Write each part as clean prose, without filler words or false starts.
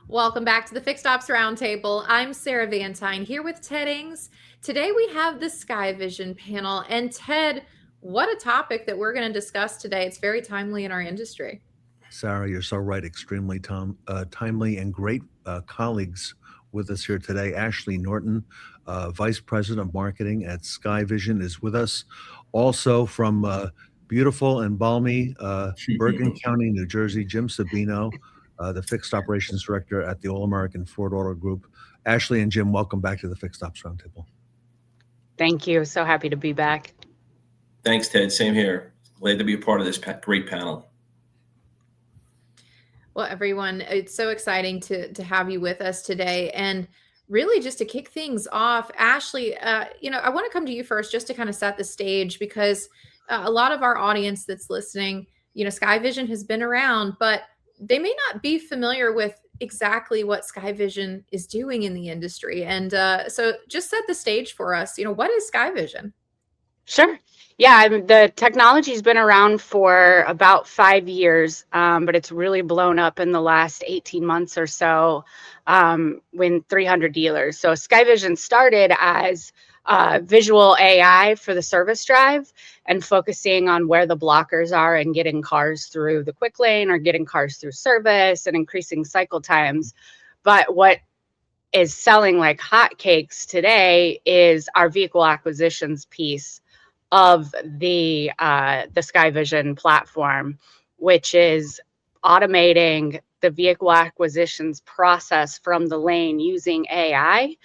Welcome back to the Fixed Ops Roundtable. I'm Sarah Vantine here with Ted Ings. Today we have the SKAIVISION panel. And Ted, what a topic that we're going to discuss today. It's very timely in our industry. Sarah, you're so right. Extremely timely and great colleagues with us here today. Ashleigh Norton, Vice President of Marketing at SKAIVISION, is with us. Also from beautiful and balmy Bergen County, New Jersey, Jim Sabino, the Fixed Operations Director at the All-American Ford Auto Group. Ashleigh and Jim, welcome back to the Fixed Ops Roundtable. Thank you. So happy to be back. Thanks, Ted. Same here. Glad to be a part of this great panel. Well, everyone, it's so exciting to have you with us today. And really just to kick things off, Ashleigh, I want to come to you first just to kind of set the stage because a lot of our audience that's listening, SKAIVISION has been around, but they may not be familiar with exactly what SKAIVISION is doing in the industry. And so just set the stage for us. What is SKAIVISION? Sure. Yeah, the technology's been around for about 5 years, but it's really blown up in the last 18 months or so when 300 dealers. So SKAIVISION started as visual AI for the service drive and focusing on where the blockers are and getting cars through the quick lane or getting cars through service and increasing cycle times. But what is selling like hotcakes today is our vehicle acquisitions piece of the SKAIVISION platform, which is automating the vehicle acquisitions process from the lane using AI.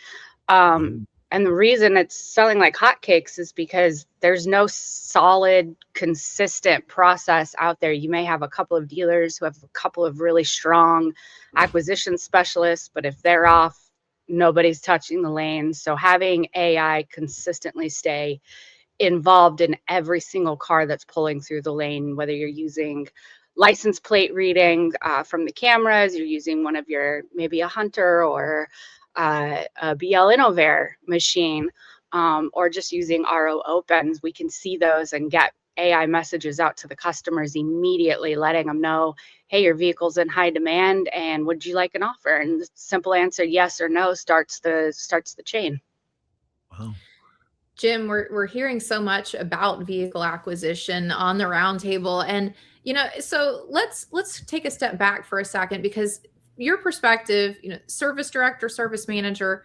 And the reason it's selling like hotcakes is because there's no solid, consistent process out there. You may have a couple of dealers who have a couple of really strong acquisition specialists, but if they're off, nobody's touching the lane. So having AI consistently stay involved in every single car that's pulling through the lane, whether you're using license plate reading from the cameras, you're using one of your, maybe a Hunter or a BL Innovair machine, or just using RO opens, we can see those and get AI messages out to the customers immediately, letting them know, hey, your vehicle's in high demand and would you like an offer? And the simple answer, yes or no, starts the chain. Wow. Jim, we're hearing so much about vehicle acquisition on the roundtable, and so let's take a step back for a second because your perspective, service director, service manager,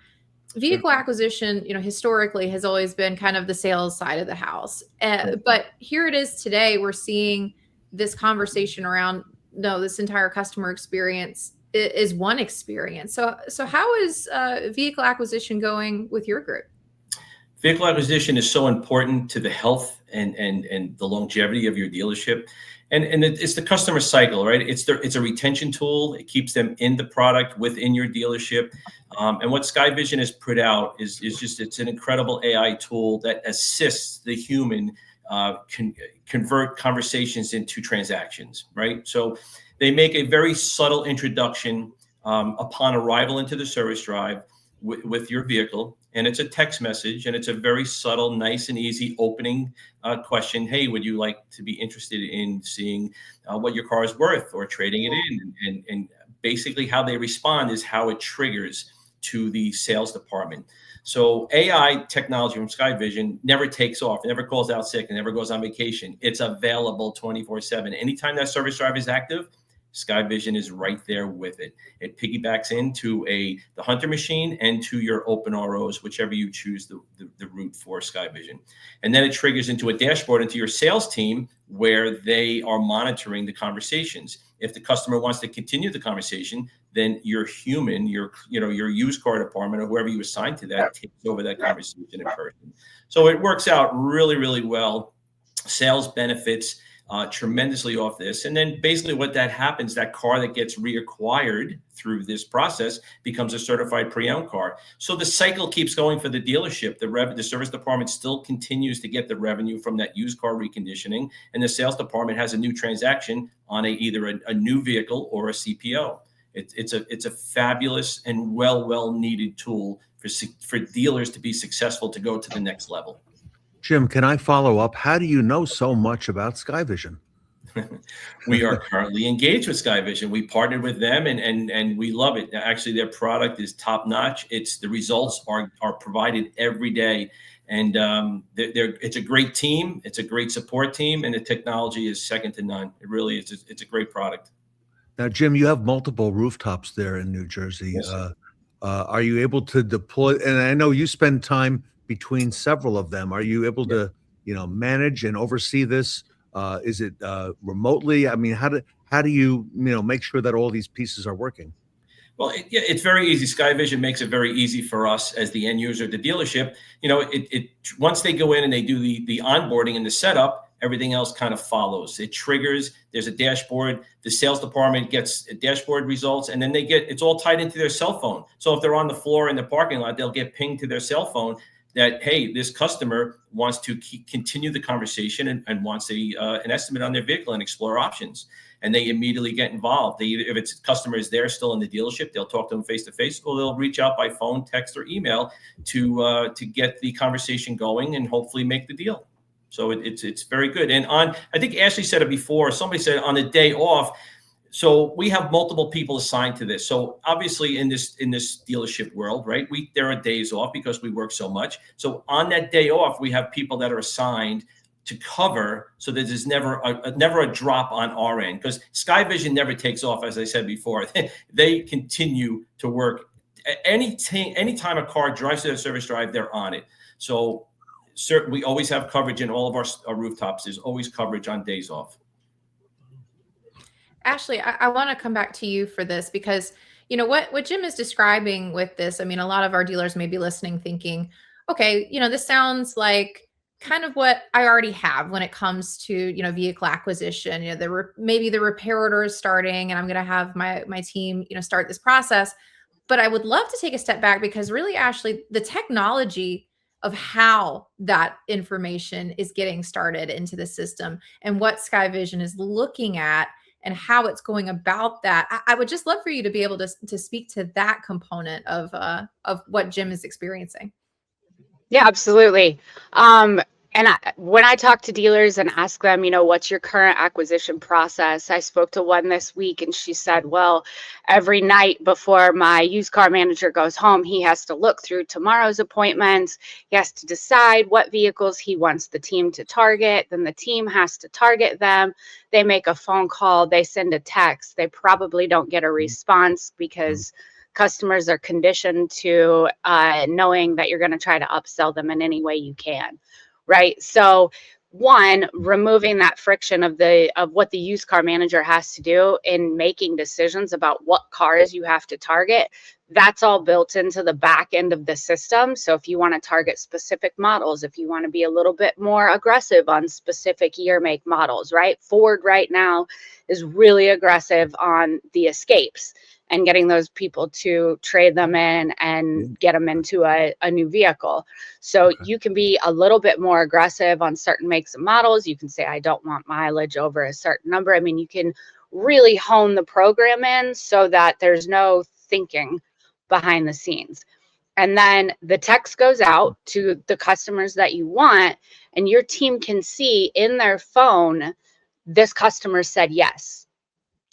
vehicle acquisition, historically has always been kind of the sales side of the house, but here it is today. We're seeing this conversation around this entire customer experience is one experience. So how is vehicle acquisition going with your group? Vehicle acquisition is so important to the health and the longevity of your dealership. And it's the customer cycle, right? It's a retention tool. It keeps them in the product within your dealership. And what SKAIVISION has put out is just, it's an incredible AI tool that assists the human convert conversations into transactions, right? So they make a very subtle introduction upon arrival into the service drive with your vehicle. And it's a text message, and it's a very subtle, nice and easy opening question. Hey, would you like to be interested in seeing what your car is worth or trading it in? And basically how they respond is how it triggers to the sales department. So AI technology from SKAIVISION never takes off, it never calls out sick, it never goes on vacation. It's available 24/7. Anytime that service drive is active, SKAIVISION is right there with it. It piggybacks into the Hunter machine and to your open ROs, whichever you choose the route for SKAIVISION. And then it triggers into a dashboard into your sales team where they are monitoring the conversations. If the customer wants to continue the conversation, then your human, your used car department or whoever you assign to that takes over that conversation in person. So it works out really, really well. Sales benefits tremendously off this. And then basically what that happens, that car that gets reacquired through this process becomes a certified pre-owned car. So the cycle keeps going for the dealership. The service department still continues to get the revenue from that used car reconditioning. And the sales department has a new transaction on either a new vehicle or a CPO. It's a fabulous and well needed tool for dealers to be successful to go to the next level. Jim, can I follow up? How do you know so much about SKAIVISION? We are currently engaged with SKAIVISION. We partnered with them, and we love it. Actually, their product is top notch. The results are provided every day, and it's a great team. It's a great support team, and the technology is second to none. It really is. It's a great product. Now, Jim, you have multiple rooftops there in New Jersey. Yes, sir. Are you able to deploy? And I know you spend time between several of them. Are you able to, manage and oversee this? Is it remotely? I mean, how do you, make sure that all these pieces are working? Well, it's very easy. SKAIVISION makes it very easy for us as the end user, the dealership. Once they go in and they do the onboarding and the setup, everything else kind of follows. It triggers. There's a dashboard. The sales department gets dashboard results, and then it's all tied into their cell phone. So if they're on the floor in the parking lot, they'll get pinged to their cell phone that, hey, this customer wants to continue the conversation and wants an estimate on their vehicle and explore options. And they immediately get involved. If it's customers there still in the dealership, they'll talk to them face to face, or they'll reach out by phone, text, or email to get the conversation going and hopefully make the deal. So it's very good. And I think Ashleigh said it before. Somebody said on the day off. So we have multiple people assigned to this. So obviously in this dealership world, right, there are days off because we work so much. So on that day off, we have people that are assigned to cover, so that there's never a drop on our end, because SKAIVISION never takes off. As I said before, they continue to work. Anytime a car drives to their service drive, they're on it. So we always have coverage in all of our rooftops. There's always coverage on days off. Ashleigh, I want to come back to you for this, because what Jim is describing with this, I mean, a lot of our dealers may be listening thinking, okay, this sounds like kind of what I already have when it comes to, vehicle acquisition. Maybe the repair order is starting and I'm going to have my team, start this process. But I would love to take a step back, because really, Ashleigh, the technology of how that information is getting started into the system and what SKAIVISION is looking at and how it's going about that. I would just love for you to be able to speak to that component of what Jim is experiencing. Yeah, absolutely. When I talk to dealers and ask them, what's your current acquisition process? I spoke to one this week and she said, well, every night before my used car manager goes home, he has to look through tomorrow's appointments. He has to decide what vehicles he wants the team to target. Then the team has to target them. They make a phone call. They send a text. They probably don't get a response because customers are conditioned to knowing that you're going to try to upsell them in any way you can. Right. So one, removing that friction of what the used car manager has to do in making decisions about what cars you have to target. That's all built into the back end of the system. So if you want to target specific models, if you want to be a little bit more aggressive on specific year make models, right? Ford right now is really aggressive on the Escapes and getting those people to trade them in and get them into a new vehicle. So you can be a little bit more aggressive on certain makes and models. You can say, I don't want mileage over a certain number. I mean, you can really hone the program in so that there's no thinking behind the scenes. And then the text goes out to the customers that you want, and your team can see in their phone, this customer said yes.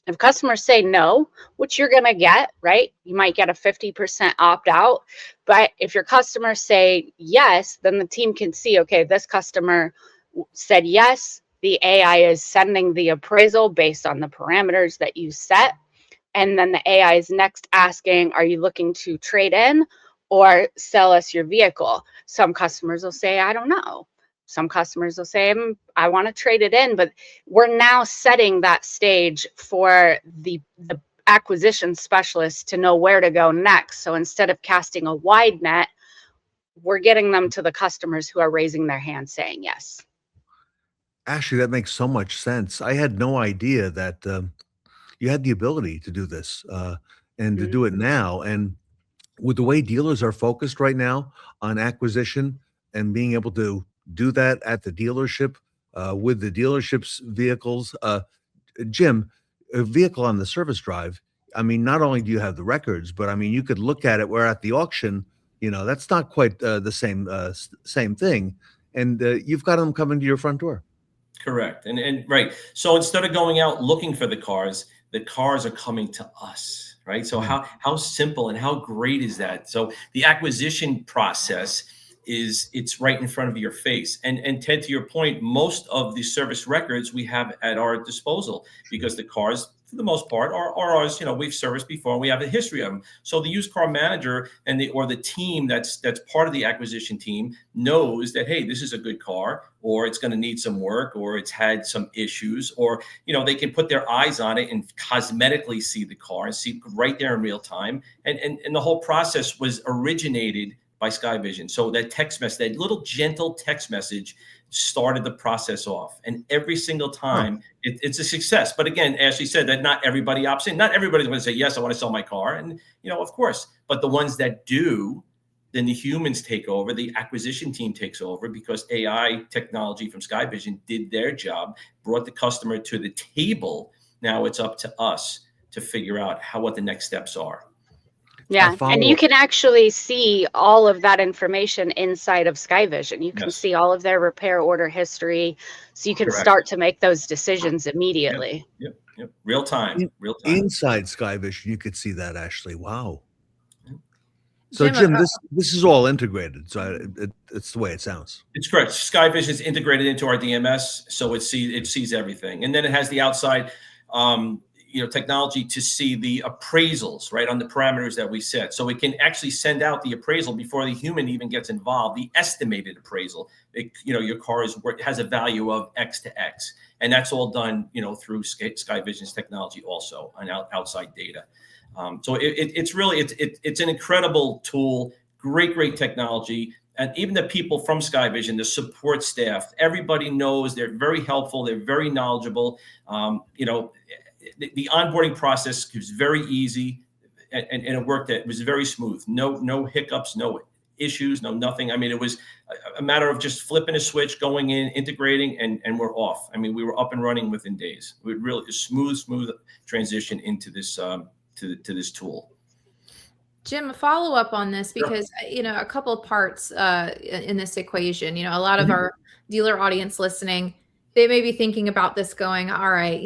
If customers say no, which you're going to get, right? You might get a 50% opt out. But if your customers say yes, then the team can see, okay, this customer said yes. The AI is sending the appraisal based on the parameters that you set. And then the AI is next asking, are you looking to trade in or sell us your vehicle? Some customers will say, I don't know. Some customers will say, I want to trade it in, but we're now setting that stage for the acquisition specialist to know where to go next. So instead of casting a wide net, we're getting them to the customers who are raising their hand saying yes. Actually, that makes so much sense. I had no idea that you had the ability to do this and to do it now. And with the way dealers are focused right now on acquisition and being able to do that at the dealership with the dealership's vehicles. Jim, a vehicle on the service drive, I mean, not only do you have the records, but I mean, you could look at it where at the auction, that's not quite the same thing. And you've got them coming to your front door. Correct. And right. So instead of going out looking for the cars are coming to us, right? So how simple and how great is that? So the acquisition process it's right in front of your face. And Ted, to your point, most of the service records we have at our disposal because the cars, for the most part, are ours. We've serviced before and we have a history of them. So the used car manager or the team that's part of the acquisition team knows that, hey, this is a good car, or it's going to need some work, or it's had some issues, or they can put their eyes on it and cosmetically see the car and see right there in real time. And the whole process was originated by SKAIVISION. So that text message, that little gentle text message started the process off. And every single time it's a success. But again, Ashleigh said that not everybody opts in. Not everybody's going to say, yes, I want to sell my car. And, of course, but the ones that do, then the humans take over, the acquisition team takes over because AI technology from SKAIVISION did their job, brought the customer to the table. Now it's up to us to figure out what the next steps are. Yeah, and you can actually see all of that information inside of SKAIVISION. You can see all of their repair order history, so you can start to make those decisions immediately. Yep. Real time. Inside SKAIVISION, you could see that, Ashleigh. Wow. So Jim, this is all integrated. So it's the way it sounds. It's correct. SKAIVISION is integrated into our DMS, so it sees everything, and then it has the outside technology to see the appraisals right on the parameters that we set. So it can actually send out the appraisal before the human even gets involved, the estimated appraisal. Your car has a value of X to X. And that's all done, through SKAIVISION's technology also on outside data. So it's an incredible tool, great technology. And even the people from SKAIVISION, the support staff, everybody knows they're very helpful. They're very knowledgeable. The onboarding process was very easy and it worked. It was very smooth. No hiccups, no issues, nothing. I mean, it was a matter of just flipping a switch, going in, integrating, and we're off. I mean, we were up and running within days. We really a smooth transition into this to this tool. Jim, a follow up on this because a couple of parts in this equation. A lot of our dealer audience listening, they may be thinking about this, going, all right,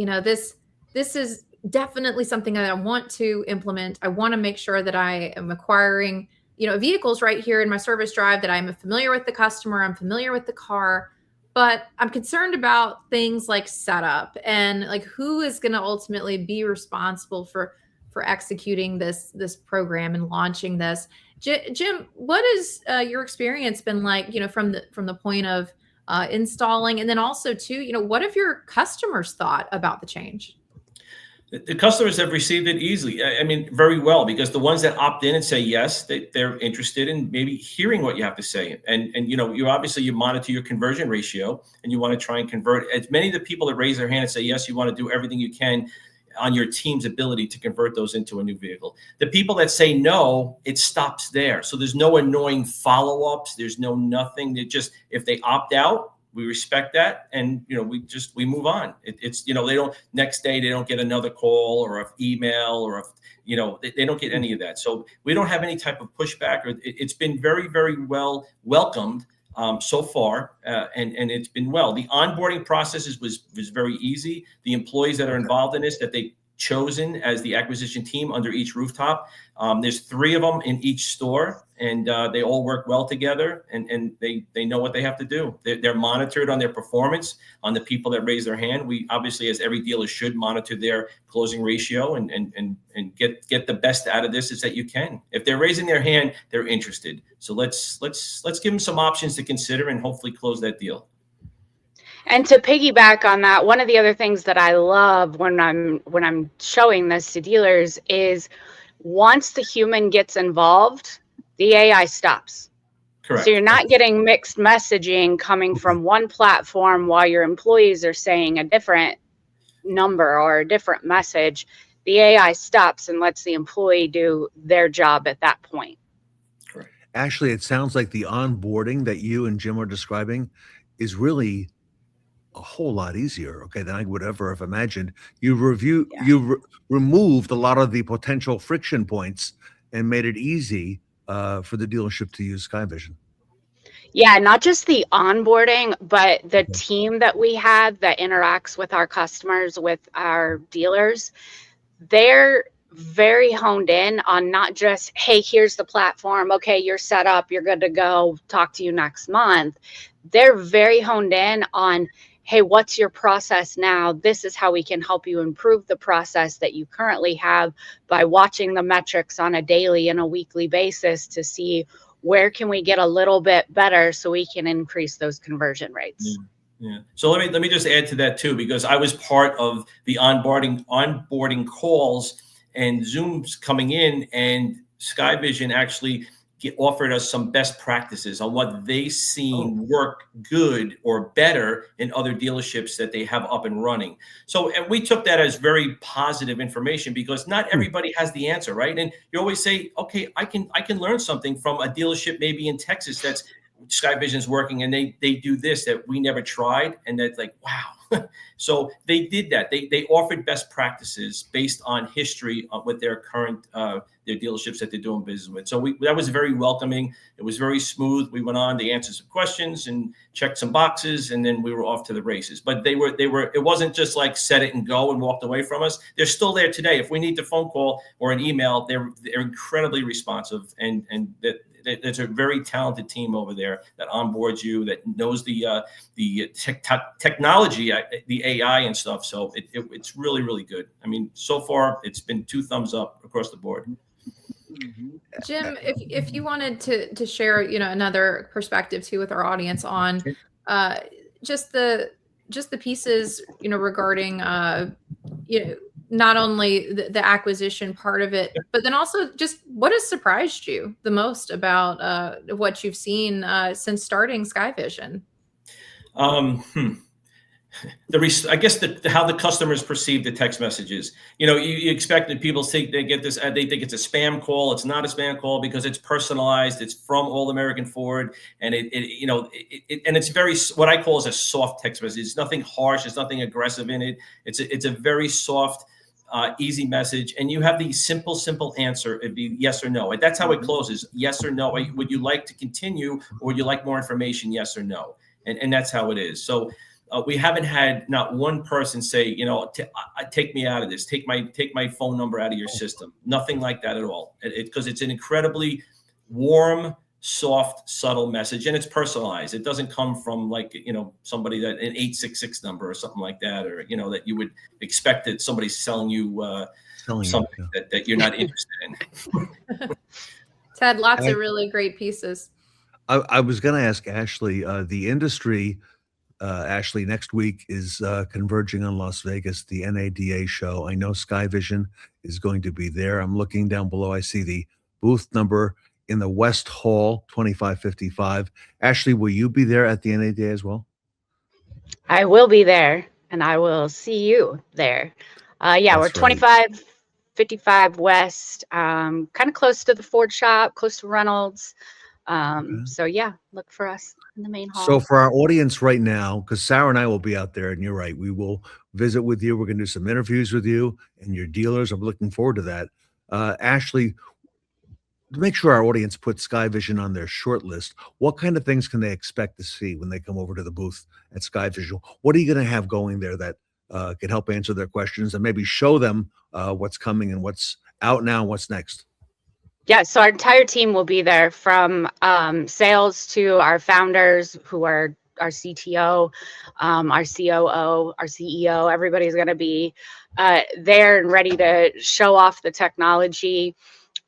this is definitely something that I want to implement. I want to make sure that I am acquiring, vehicles right here in my service drive, that I'm familiar with the customer, I'm familiar with the car, but I'm concerned about things like setup and like who is going to ultimately be responsible for executing this program and launching this. Jim, what has your experience been like, from the point of installing, and then also too, what have your customers thought about the change? The customers have received it easily. I mean, very well, because the ones that opt in and say yes, they're interested in maybe hearing what you have to say. And you monitor your conversion ratio, and you want to try and convert as many of the people that raise their hand and say yes. You want to do everything you can on your team's ability to convert those into a new vehicle. The people that say no, it stops there. So there's no annoying follow-ups. There's nothing. They just, if they opt out, we respect that, and we move on. It's they don't, next day they don't get another call or an email or they don't get any of that. So we don't have any type of pushback, or it's been very, very well welcomed so far, and it's been well. The onboarding process was very easy. The employees that are involved in this, that they chosen as the acquisition team under each rooftop. There's 3 of them in each store, and they all work well together, and they know what they have to do. They're monitored on their performance, on the people that raise their hand. We obviously, as every dealer should, monitor their closing ratio and get the best out of this as that you can. If they're raising their hand, they're interested. So let's give them some options to consider and hopefully close that deal. And to piggyback on that, one of the other things that I love when I'm showing this to dealers is once the human gets involved, the AI stops. Correct. So you're not getting mixed messaging coming from one platform while your employees are saying a different number or a different message. The AI stops and lets the employee do their job at that point. Correct. Ashleigh, it sounds like the onboarding that you and Jim are describing is really a whole lot easier, than I would ever have imagined. You removed a lot of the potential friction points and made it easy for the dealership to use SKAIVISION. Yeah, not just the onboarding, but the team that we have that interacts with our customers, with our dealers. They're very honed in on not just, hey, here's the platform. Okay, you're set up. You're good to go. Talk to you next month. They're very honed in on, hey, what's your process now? This is how we can help you improve the process that you currently have by watching the metrics on a daily and a weekly basis to see where can we get a little bit better so we can increase those conversion rates. Yeah. So let me just add to that too, because I was part of the onboarding calls and Zooms coming in, and SKAIVISION actually offered us some best practices on what they seen work good or better in other dealerships that they have up and running. So, and we took that as very positive information, because not everybody has the answer, right? And you always say, okay, I can learn something from a dealership maybe in Texas that's SKAIVISION's working, and they do this that we never tried, and that's like, wow. So they did that. They offered best practices based on history with their current their dealerships that they're doing business with. So that was very welcoming. It was very smooth. We went on, they answered some questions and checked some boxes, and then we were off to the races. But they were it wasn't just like set it and go and walked away from us. They're still there today. If we need a phone call or an email, they're incredibly responsive, and that. There's a very talented team over there that onboards you, that knows the technology, the AI and stuff. So it's really, really good. I mean, so far it's been 2 thumbs up across the board. Jim, if you wanted to share, another perspective too with our audience on just the pieces, regarding not only the acquisition part of it, but then also just what has surprised you the most about what you've seen since starting SKAIVISION? I guess how the customers perceive the text messages. You expect that people think they get this, they think it's a spam call. It's not a spam call because it's personalized. It's from All American Ford, and and it's very, what I call is a soft text message. It's nothing harsh. There's nothing aggressive in it. It's a very soft, easy message, and you have the simple answer. It'd be yes or no, and that's how it closes. Yes or no. Would you like to continue, or would you like more information? Yes or no, and that's how it is. So. We haven't had not one person say, take me out of this, take my phone number out of your system. Nothing like that at all. Because it's an incredibly warm, soft, subtle message, and it's personalized. It doesn't come from somebody that an 866 number or something like that, or that you would expect that somebody's selling you something that you're not interested in. Ted, lots of really great pieces. I was going to ask Ashleigh, the industry. Ashleigh, next week is converging on Las Vegas, the NADA show. I know SKAIVISION is going to be there. I'm looking down below. I see the booth number in the West Hall, 2555. Ashleigh, will you be there at the NADA as well? I will be there, and I will see you there. Yeah, we're 2555 West, kind of close to the Ford shop, close to Reynolds. So yeah, look for us in the main hall. So for our audience right now, because Sarah and I will be out there, and you're right, we will visit with you. We're going to do some interviews with you and your dealers. I'm looking forward to that. Ashleigh, to make sure our audience puts SKAIVISION on their short list, what kind of things can they expect to see when they come over to the booth at SKAIVISION? What are you going to have going there that can help answer their questions and maybe show them what's coming and what's out now and what's next? Yeah, so our entire team will be there, from sales to our founders, who are our CTO, our COO, our CEO. Everybody's going to be there and ready to show off the technology.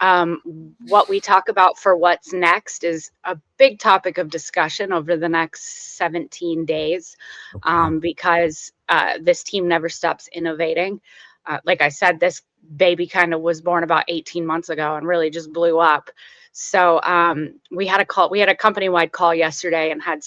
What we talk about for what's next is a big topic of discussion over the next 17 days, because this team never stops innovating. Like I said, this baby kind of was born about 18 months ago and really just blew up. So we had a company-wide call yesterday, and had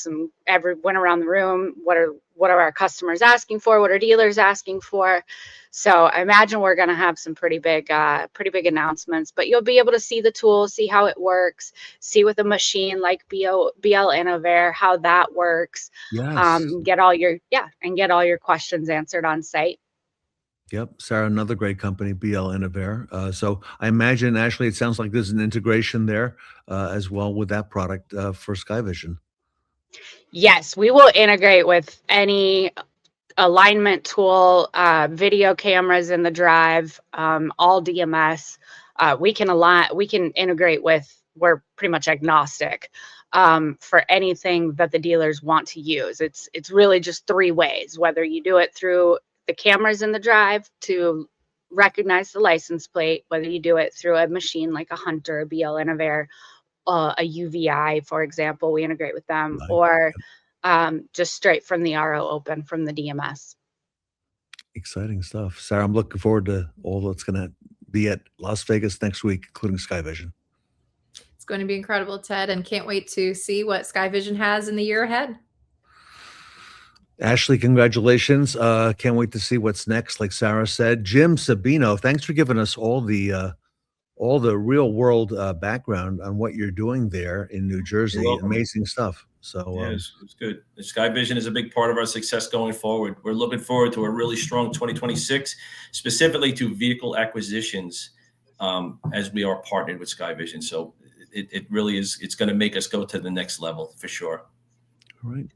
went around the room. What are our customers asking for? What are dealers asking for? So I imagine we're going to have some pretty big announcements, but you'll be able to see the tool, see how it works, see with a machine like BL Innovair, how that works. Yes. Get all your questions answered on site. Yep, Sarah, another great company, BL Innovair. So I imagine, Ashleigh, it sounds like there's an integration there as well with that product for SKAIVISION. Yes, we will integrate with any alignment tool, video cameras in the drive, all DMS. We can integrate with, we're pretty much agnostic for anything that the dealers want to use. It's really just three ways, whether you do it through the cameras in the drive to recognize the license plate, whether you do it through a machine like a Hunter, a BL Innovair, a UVI, for example, we integrate with them, Right. or just straight from the RO open from the DMS. Exciting stuff. Sarah, I'm looking forward to all that's going to be at Las Vegas next week, including SKAIVISION. It's going to be incredible, Ted, and can't wait to see what SKAIVISION has in the year ahead. Ashleigh, congratulations. Can't wait to see what's next, like Sarah said. Jim Sabino, thanks for giving us all the real world background on what you're doing there in New Jersey. Amazing stuff. So yes, it's good. The SKAIVISION is a big part of our success going forward. We're looking forward to a really strong 2026, specifically to vehicle acquisitions, as we are partnered with SKAIVISION. So it really is, it's going to make us go to the next level for sure. All right.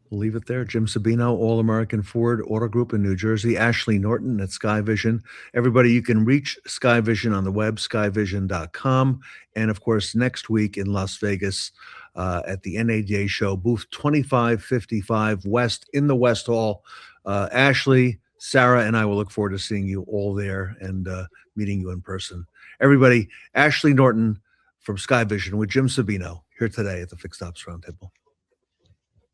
We'll leave it there. Jim Sabino, All-American Ford Auto Group in New Jersey. Ashleigh Norton at SKAIVISION. Everybody, you can reach SKAIVISION on the web, skaivision.com. And, of course, next week in Las Vegas at the NADA show, booth 2555 West in the West Hall. Ashleigh, Sarah, and I will look forward to seeing you all there and meeting you in person. Everybody, Ashleigh Norton from SKAIVISION with Jim Sabino here today at the Fixed Ops Roundtable.